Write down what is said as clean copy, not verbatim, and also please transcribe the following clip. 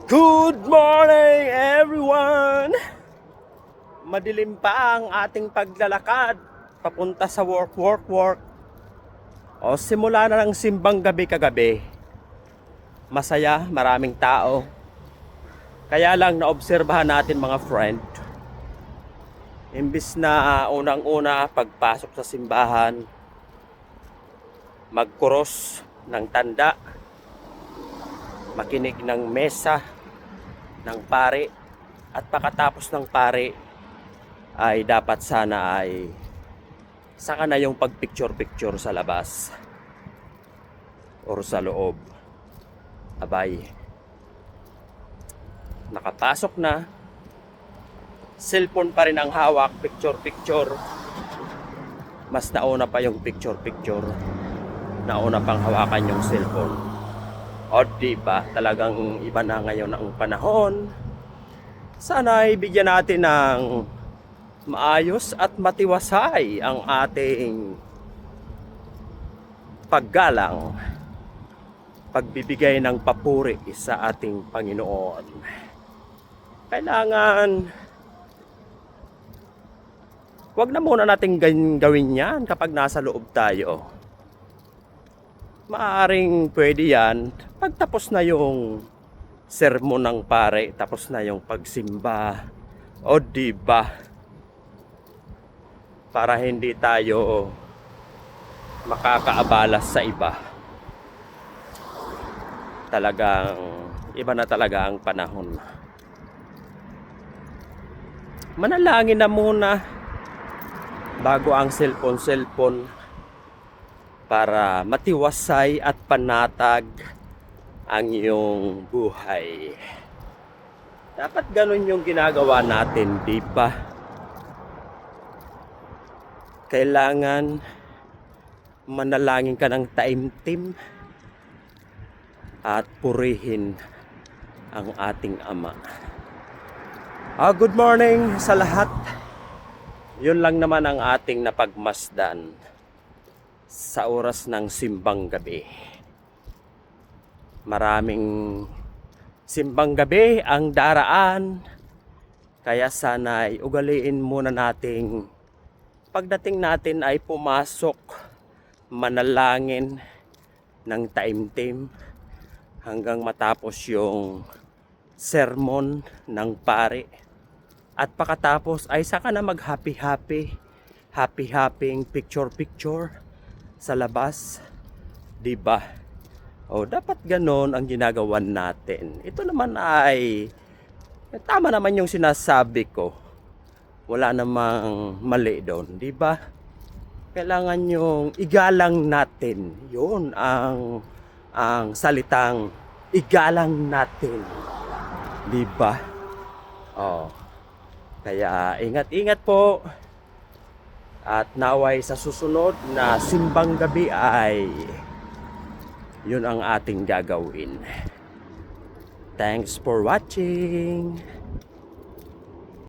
Good morning, everyone! Madilim pa ang ating paglalakad papunta sa work. O simula na ng simbang gabi kagabi. Masaya, maraming tao. Kaya lang naobserbahan natin mga friend. Imbis na unang-una pagpasok sa simbahan, magkuros ng tanda, makinig ng mesa ng pare, at pagkatapos ng pare ay dapat sana ay saka na yung pagpicture sa labas or sa loob. Abay, nakapasok na, cellphone pa rin ang hawak, picture. Mas nauna pa yung picture, nauna pang hawakan yung cellphone. O diba, talagang iba na ngayon ang panahon. Sana ay bigyan natin ng maayos at matiwasay ang ating paggalang, pagbibigay ng papuri sa ating Panginoon. Kailangan wag na muna natin gawin yan kapag nasa loob tayo. Maaring pwede yan pagtapos na yung sermon ng pare, tapos na yung pagsimba. O diba, para hindi tayo makakaabala sa iba. Talagang iba na talaga ang panahon. Manalangin na muna bago ang cellphone para matiwasay at panatag ang iyong buhay. Dapat ganun yung ginagawa natin, di ba? Kailangan manalangin ka ng taimtim at purihin ang ating Ama. Good morning sa lahat. Yun lang naman ang ating napagmasdan sa oras ng simbang gabi. Maraming simbang gabi ang daraan, kaya sana ay ugaliin muna nating pagdating natin ay pumasok, manalangin ng taimtim hanggang matapos yung sermon ng pare, at pagkatapos ay saka na mag happy picture sa labas, di ba? O dapat ganon ang ginagawa natin. Ito naman ay tama naman yung sinasabi ko. Wala namang mali doon, di ba? Kailangan yung igalang natin. Yun ang salitang igalang natin. Di ba? Oh. Kaya ingat-ingat po. At naway sa susunod na simbang gabi ay yun ang ating gagawin. Thanks for watching.